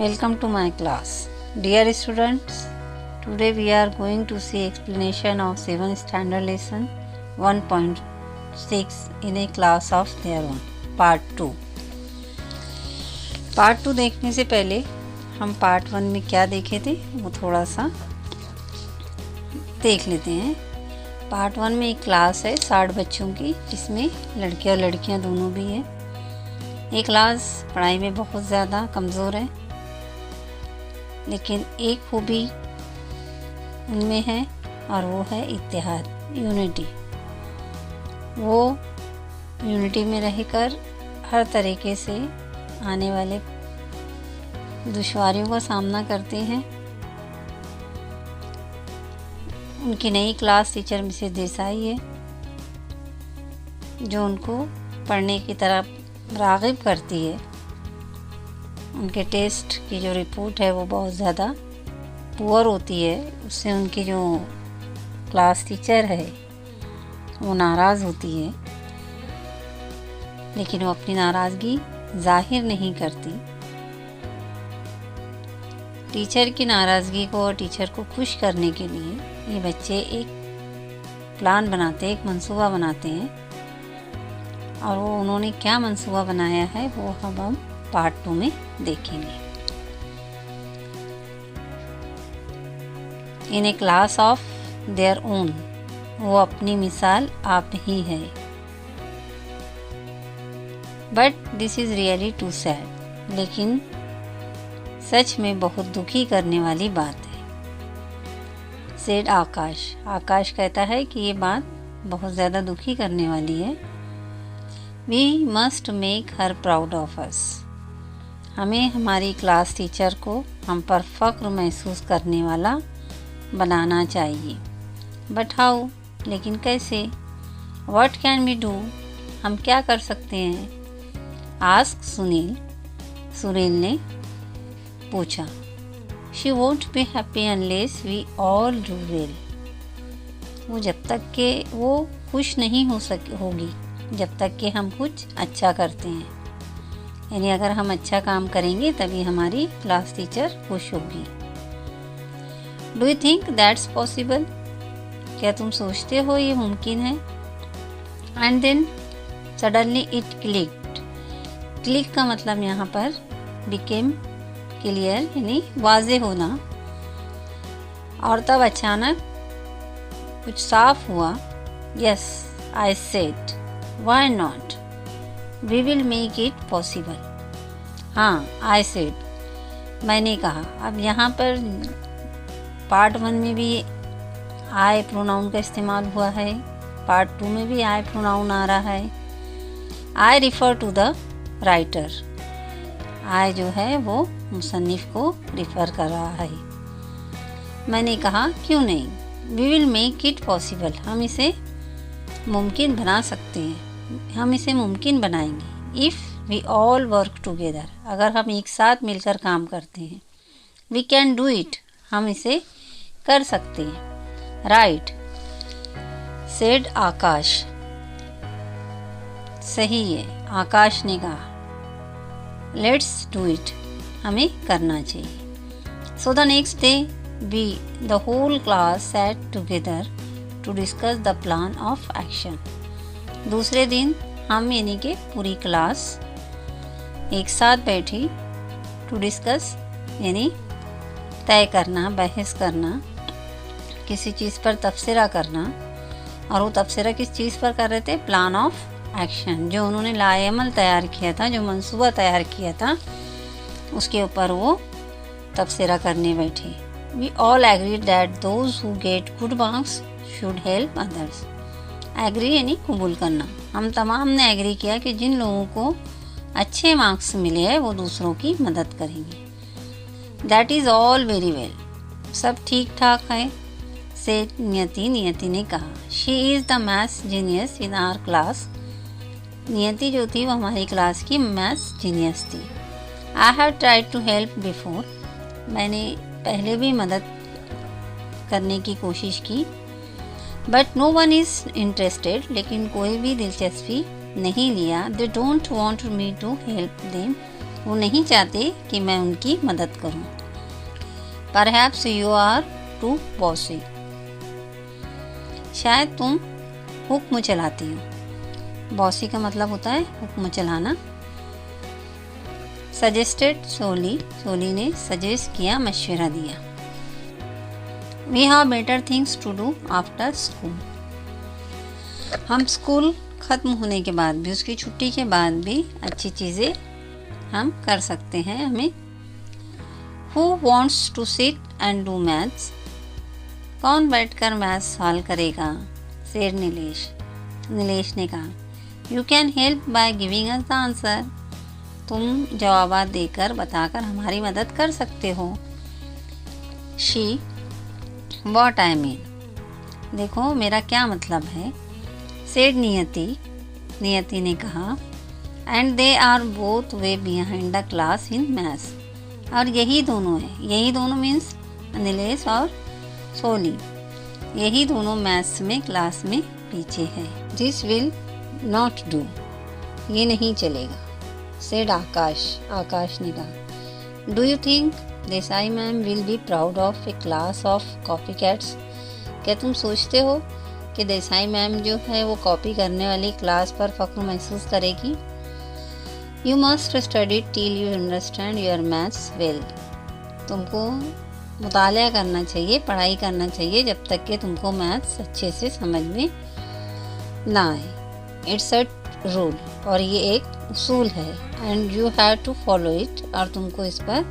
Welcome to my class. Dear students, today we are going to see explanation of 7th standard lesson 1.6 in a class of their own, part 2. Part 2 देखने से पहले हम part 1 में क्या देखे थे वो थोड़ा सा देख लेते हैं। पार्ट 1 में एक क्लास है 60 बच्चों की, जिसमें लड़के और लड़कियां दोनों भी हैं। ये क्लास पढ़ाई में बहुत ज़्यादा कमज़ोर है, लेकिन एक खूबी उनमें है और वो है इत्तेहाद, यूनिटी। वो यूनिटी में रहकर हर तरीके से आने वाले दुश्वारियों का सामना करते हैं। उनकी नई क्लास टीचर मिसेस देसाई है, जो उनको पढ़ने की तरफ राग़िब करती है। उनके टेस्ट की जो रिपोर्ट है वो बहुत ज़्यादा पुअर होती है, उससे उनकी जो क्लास टीचर है वो नाराज़ होती है, लेकिन वो अपनी नाराज़गी ज़ाहिर नहीं करती। टीचर की नाराज़गी को और टीचर को खुश करने के लिए ये बच्चे एक प्लान बनाते हैं, एक मंसूबा बनाते हैं, और वो उन्होंने क्या मंसूबा बनाया है वो हम पार्ट 2 में देखेंगे। In a class of their own, वो अपनी मिसाल आप ही है। But this is really too sad, लेकिन सच में बहुत दुखी करने वाली बात है। सेड आकाश, आकाश कहता है कि ये बात बहुत ज़्यादा दुखी करने वाली है। We must make her proud of us, हमें हमारी क्लास टीचर को हम पर फ़ख्र महसूस करने वाला बनाना चाहिए। बट हाउ, लेकिन कैसे? व्हाट कैन वी डू, हम क्या कर सकते हैं? आस्क सुनील, सुनील ने पूछा। She won't be happy unless we all do well, वो जब तक के वो खुश नहीं होगी जब तक कि हम कुछ अच्छा करते हैं। यानी अगर हम अच्छा काम करेंगे तभी हमारी क्लास टीचर खुश होगी। Do you think that's possible, क्या तुम सोचते हो ये मुमकिन है? And then suddenly it clicked, click का मतलब यहाँ पर बिकेम क्लियर, यानी वाज़े होना। और तब अचानक कुछ साफ हुआ। Yes I said why not, we will make it possible. हाँ, आई सेड, मैंने कहा। अब यहाँ पर पार्ट 1 में भी आई प्रोनाउन का इस्तेमाल हुआ है, पार्ट 2 में भी आई प्रोनाउन आ रहा है। आई रिफ़र टू द राइटर, आई जो है वो मुसन्निफ़ को रिफ़र कर रहा है। मैंने कहा क्यों नहीं, we will make it possible, हम इसे मुमकिन बना सकते हैं, हम इसे मुमकिन बनाएंगे। If we all work together, अगर हम एक साथ मिलकर काम करते हैं। वी कैन डू इट, हम इसे कर सकते हैं। राइट सेड आकाश, सही है, आकाश ने कहा। लेट्स डू इट, हमें करना चाहिए। So the next day we the whole class sat together to discuss the plan of action. दूसरे दिन हम यानी कि पूरी क्लास एक साथ बैठी, टू डिस्कस यानी तय करना, बहस करना, किसी चीज़ पर तबसरा करना। और वो तबसरा किस चीज़ पर कर रहे थे? प्लान ऑफ एक्शन, जो उन्होंने लाएमल तैयार किया था, जो मंसूबा तैयार किया था, उसके ऊपर वो तबसरा करने बैठे। We all agree that those who get good marks should help others. Agree यानी कबूल करना। हम तमाम ने एग्री किया कि जिन लोगों को अच्छे मार्क्स मिले हैं वो दूसरों की मदद करेंगे। That is all very well, सब ठीक ठाक है, से नियति, नियति ने कहा। She is the maths genius in our class, Niyati जो थी वो हमारी क्लास की मैथ्स जीनियस थी। I have tried to help before, मैंने पहले भी मदद करने की कोशिश की। But no one is interested, लेकिन कोई भी दिलचस्पी नहीं लिया। They don't want me to help them, वो नहीं चाहते कि मैं उनकी मदद करूं। Perhaps you are too bossy. शायद तुम हुक्म चलाती हो। बॉसी का मतलब होता है हुक्म चलाना। सजेस्टेड सोली, सोली ने सजेस्ट किया, मशवरा दिया। We have better things to do after school. हम स्कूल ख़त्म होने के बाद भी, उसकी छुट्टी के बाद भी अच्छी चीज़ें हम कर सकते हैं। हमें Who wants to sit and do maths? कौन बैठकर मैथ्स सॉल्व करेगा? said नीलेश। नीलेश ने कहा You can help by giving us the answer. तुम जवाब देकर बताकर हमारी मदद कर सकते हो। She, what I mean, देखो मेरा क्या मतलब है। said नियति, नियति ने कहा And they are both way behind the class in maths. और यही दोनों है, यही दोनों मीन्स नीलेश और सोली, यही दोनों मैथ्स में क्लास में पीछे है। दिस विल नॉट डू, ये नहीं चलेगा। सेड आकाश, आकाश ने कहा do you think Desai ma'am will be proud of A class of copy cats? क्या तुम सोचते हो कि देसाई मैम जो है वो कॉपी करने वाली क्लास पर फख्र महसूस करेगी? You must study till you understand your maths well. तुमको मुताला करना चाहिए, पढ़ाई करना चाहिए जब तक कि तुमको मैथ्स अच्छे से समझ में ना आए। इट्स अ रूल, और ये एक उसूल है। And you have to follow it, और तुमको इस पर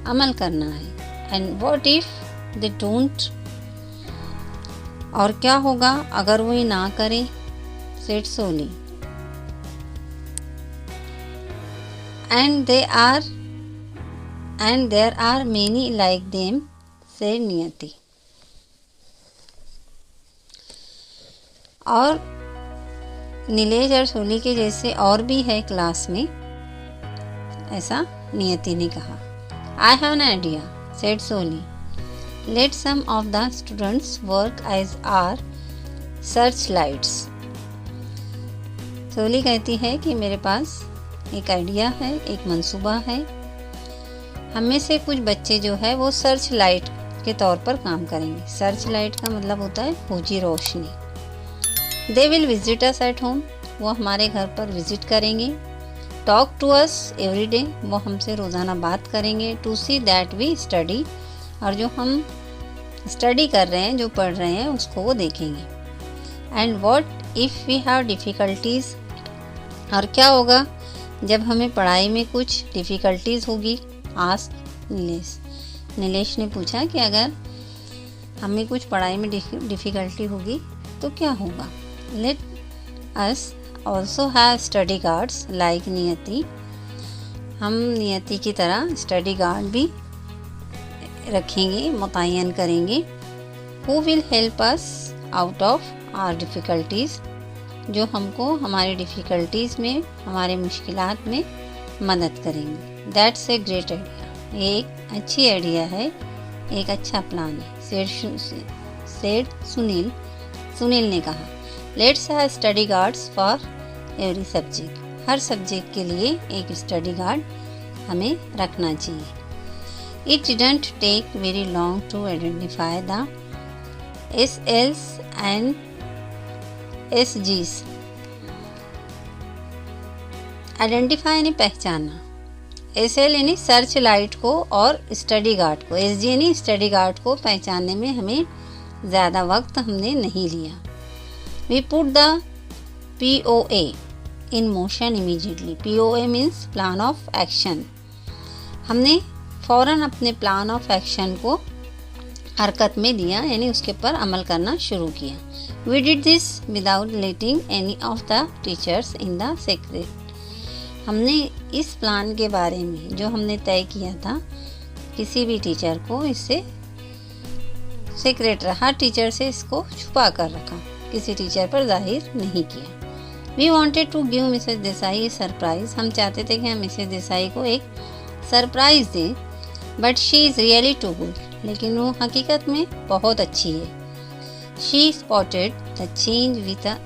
अमल करना है। And what if they don't, और क्या होगा अगर वो ये ना करें? Said Soli. And there are many like them, said नियति। और नीलेश और सोली के जैसे और भी है क्लास में, ऐसा नियति ने कहा। I have an idea, said Soli. Let some of the students work as our searchlights. सोली कहती है कि मेरे पास एक आइडिया है, एक मंसूबा है। हम में से कुछ बच्चे जो है वो सर्च लाइट के तौर पर काम करेंगे। सर्च लाइट का मतलब होता है खोजी रोशनी। They will visit us at home, वो हमारे घर पर विजिट करेंगे। Talk to us every day, वो हमसे रोज़ाना बात करेंगे। To see that we study, और जो हम स्टडी कर रहे हैं, जो पढ़ रहे हैं, उसको वो देखेंगे। And what if we have difficulties, और क्या होगा जब हमें पढ़ाई में कुछ डिफ़िकल्टीज़ होगी? आस्क नीलेश, नीलेश ने पूछा कि अगर हमें कुछ पढ़ाई में डिफ़िकल्टी होगी तो क्या होगा? Let us also have study guards like नियति, हम नियति की तरह स्टडी गार्ड भी रखेंगे, मुतय्यन करेंगे। Who will help us out of our difficulties, जो हमको हमारी डिफ़िकल्टीज़ में, हमारे मुश्किलात में मदद करेंगे। दैट्स ए ग्रेट आइडिया, ये एक अच्छी आइडिया है, एक अच्छा प्लान है। सेड सुनील, सुनील ने कहा let's have study guards for every subject, हर सब्जेक्ट के लिए एक स्टडी गार्ड हमें रखना चाहिए। It didn't take very long to identify the SLs and SGs। Identify यानी पहचानना, SL यानी सर्च लाइट को और स्टडी गार्ड को, SG यानी स्टडी गार्ड को पहचानने में हमें ज़्यादा वक्त हमने नहीं लिया। We put the POA in motion immediately. POA means plan of action. हमने फ़ौरन अपने प्लान ऑफ एक्शन को हरकत में दिया, यानी उसके ऊपर अमल करना शुरू किया। We did this without letting any of the teachers in the secret. हमने इस प्लान के बारे में जो हमने तय किया था, किसी भी टीचर को इससे सीक्रेट रहा, टीचर से इसको छुपा कर रखा, किसी टीचर पर जाहिर नहीं किया। We wanted to give Mrs Desai a surprise, हम चाहते थे कि हम मिसेज देसाई को एक सरप्राइज़ दें। But she is really too good, लेकिन वो हकीकत में बहुत अच्छी है। She spotted the change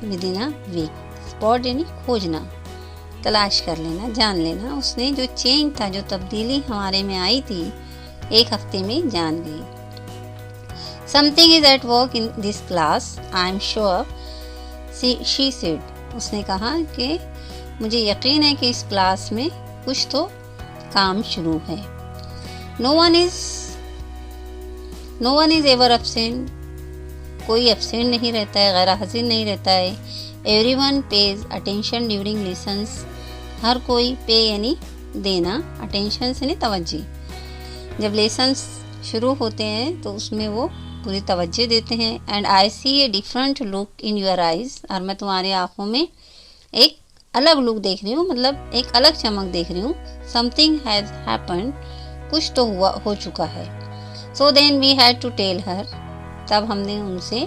within a week. Spot यानी खोजना, तलाश कर लेना, जान लेना। उसने जो चेंज था, जो तब्दीली हमारे में आई थी, 1 हफ्ते में जान गई। Something is at work in this class, I am sure, she said. उसने कहा कि मुझे यकीन है कि इस क्लास में कुछ तो काम शुरू है। No one is ever absent, कोई एब्सेंट नहीं रहता है, गैर हाजिर नहीं रहता है। Everyone pays attention during lessons, हर कोई, पे यानी देना, अटेंशन से नहीं तवज्जो। जब लेसन्स शुरू होते हैं तो उसमें वो पूरी तवज्जो देते हैं। And I see a different look in your eyes, और मैं तुम्हारी आँखों में एक अलग लुक देख रही हूँ, मतलब एक अलग चमक देख रही हूँ। समथिंग हैज़ हैपन्ड, कुछ तो हो चुका है। So then we had to tell her, तब हमने उनसे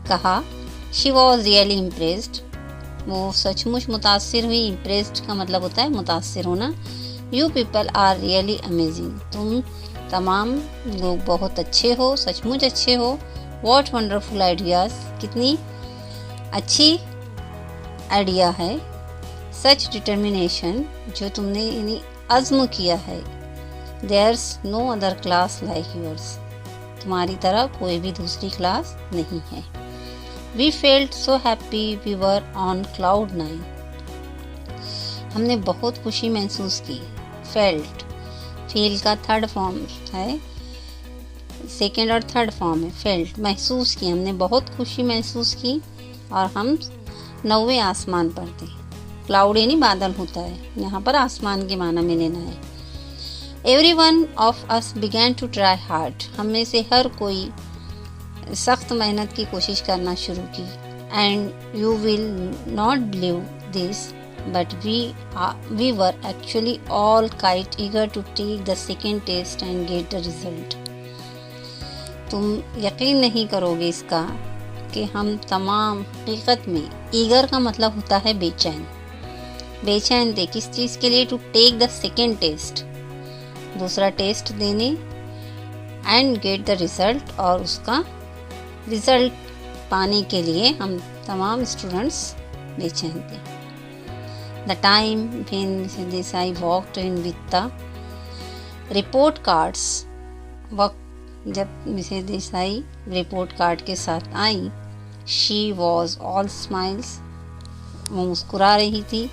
कहा। शी वॉज रियली इम्प्रेस्ड, वो सचमुच मुतासिर हुई। इम्प्रेस्ड का मतलब होता है मुतासिर होना। You people are really amazing, तुम तमाम लोग बहुत अच्छे हो, सचमुच अच्छे हो। वॉट वंडरफुल आइडियाज़, कितनी अच्छी आइडिया है। सच डिटर्मिनेशन, जो तुमने यानी अज़्म किया है। There's no other class like yours, तुम्हारी तरह कोई भी दूसरी क्लास नहीं है। We felt so happy, we were on cloud 9, हमने बहुत खुशी महसूस की। फेल्ट, फील का थर्ड फॉर्म है, सेकेंड और थर्ड फॉर्म है। फेल्ट, महसूस की, हमने बहुत खुशी महसूस की। और हम 9वें आसमान पर थे। क्लाउड यानी बादल होता है, यहाँ पर आसमान के माना में लेना है। Everyone of us began to try hard, हम में से हर कोई सख्त मेहनत की कोशिश करना शुरू की। And you will not believe this, but we were actually all quite eager to take the second test and get the result. तुम यकीन नहीं करोगे इसका कि हम तमाम हकीकत में, ईगर का मतलब होता है बेचैन, बेचैन थे किस चीज़ के लिए? To take the second test, दूसरा टेस्ट देने। एंड गेट द रिज़ल्ट, और उसका रिज़ल्ट पाने के लिए हम तमाम स्टूडेंट्स बेचैन थे। The time when Mrs Desai walked in with the report cards, वक्त जब मिसेस देसाई रिपोर्ट कार्ड के साथ आई। शी वॉज ऑल स्माइल्स, वो मुस्कुरा रही थी।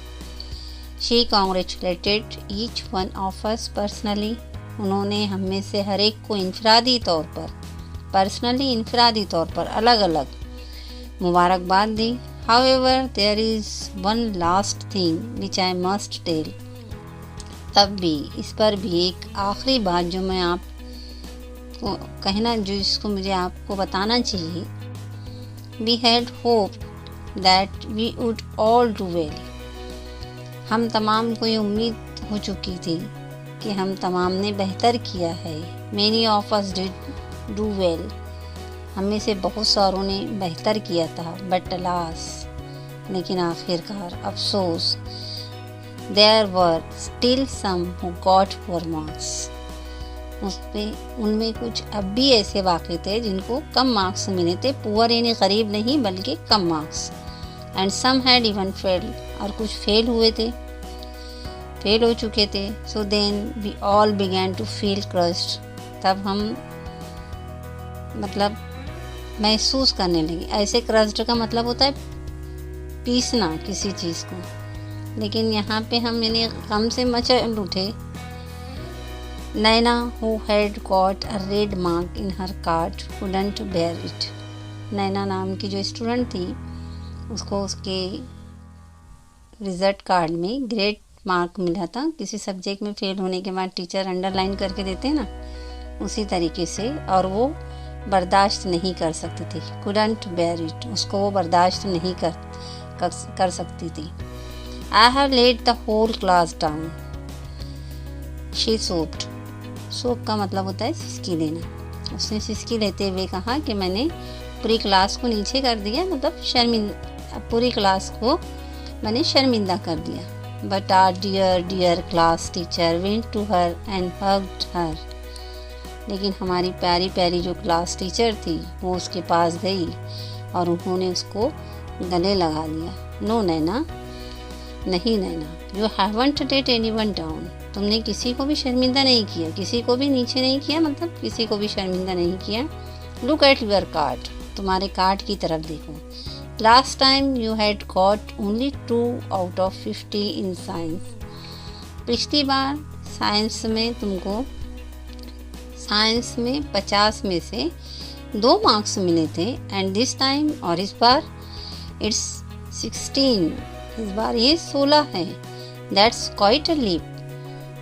She congratulated each one of us personally, उन्होंने हम में से हर एक को इनफरादी तौर पर, पर्सनली इनफरादी तौर पर अलग अलग मुबारकबाद दी। However, there is one last thing which I must tell, तब भी, इस पर भी एक आखिरी बात जो मैं आपको कहना, जो इसको मुझे आपको बताना चाहिए। We had hoped that we would all do well, हम तमाम को ये उम्मीद हो चुकी थी कि हम तमाम ने बेहतर किया है। Many of us did do well, हम में से बहुत सारों ने बेहतर किया था। But alas, लेकिन आखिरकार अफसोस, there were still some who got poor marks, उनमें कुछ अब भी ऐसे वाक़े थे जिनको कम मार्क्स मिले थे। पुअर यानी गरीब नहीं बल्कि कम marks. And some had even failed, और कुछ फेल हुए थे, फेल हो चुके थे। So then we all began to feel crushed, तब हम मतलब महसूस करने लगे। ऐसे क्रस्ड का मतलब होता है पीसना किसी चीज़ को, लेकिन यहाँ पे हम यानी गम से मचल उठे। Naina who had got a red mark in her card couldn't bear it, Naina नाम की जो स्टूडेंट थी, उसको उसके रिज़ल्ट कार्ड में ग्रेड मार्क मिला था। किसी सब्जेक्ट में फेल होने के बाद टीचर अंडरलाइन करके देते हैं ना, उसी तरीके से। और वो बर्दाश्त नहीं कर सकती थी, कुडंट बेयर इट, उसको वो बर्दाश्त नहीं कर सकती थी। I have let the whole class down, she sobbed, sob का मतलब होता है सिसकी लेना। उसने सिसकी लेते हुए कहा कि मैंने पूरी क्लास को नीचे कर दिया, मतलब शर्मिंदा, पूरी क्लास को मैंने शर्मिंदा कर दिया। But our dear class teacher went to her and hugged her, लेकिन हमारी प्यारी प्यारी जो क्लास टीचर थी वो उसके पास गई और उन्होंने उसको गले लगा लिया। नो नैना, नहीं Naina, you haven't let anyone down, तुमने किसी को भी शर्मिंदा नहीं किया, किसी को भी नीचे नहीं किया, मतलब किसी को भी शर्मिंदा नहीं किया। लुक एट योर कार्ड, तुम्हारे कार्ड की तरफ देखो। Last time you had got only 2 out of 50 in science, पिछली बार साइंस में 50 में से 2 मार्क्स मिले थे। एंड दिस टाइम, और इस बार इट्स 16, इस बार ये 16 है। दैट्स क्वाइट अ लीप,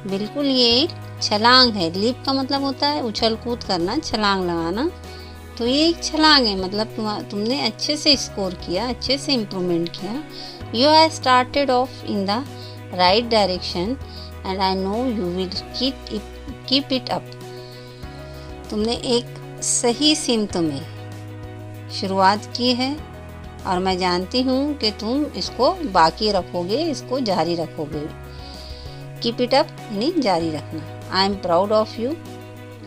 बिल्कुल ये एक छलांग है। लीप का मतलब होता है उछल कूद करना, छलांग लगाना। तो ये एक छलांग है, मतलब तुमने अच्छे से स्कोर किया, अच्छे से इम्प्रूवमेंट किया। You have started off in the right direction and I know you will keep it up, तुमने एक सही सिमत में शुरुआत की है और मैं जानती हूँ कि तुम इसको बाकी रखोगे, इसको जारी रखोगे। कीप इट अप यानी जारी रखना। I am proud of you,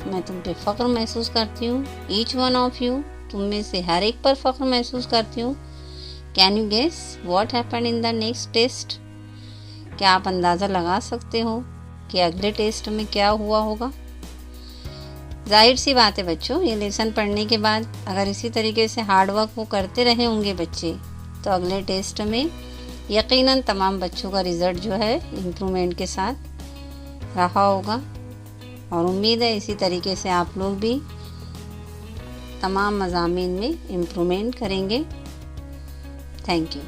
मैं तुम पे फ़ख्र महसूस करती हूँ। ईच वन ऑफ यू, तुम में से हर एक पर फ़ख्र महसूस करती हूँ। Can you guess what happened in the next test, क्या आप अंदाज़ा लगा सकते हो कि अगले टेस्ट में क्या हुआ होगा? जाहिर सी बात है बच्चों, ये लेसन पढ़ने के बाद अगर इसी तरीके से हार्ड वर्क वो करते रहे होंगे बच्चे, तो अगले टेस्ट में यकीनन तमाम बच्चों का रिज़ल्ट जो है इम्प्रूवमेंट के साथ रहा होगा। और उम्मीद है इसी तरीके से आप लोग भी तमाम मज़ामीन में इम्प्रूवमेंट करेंगे। Thank you.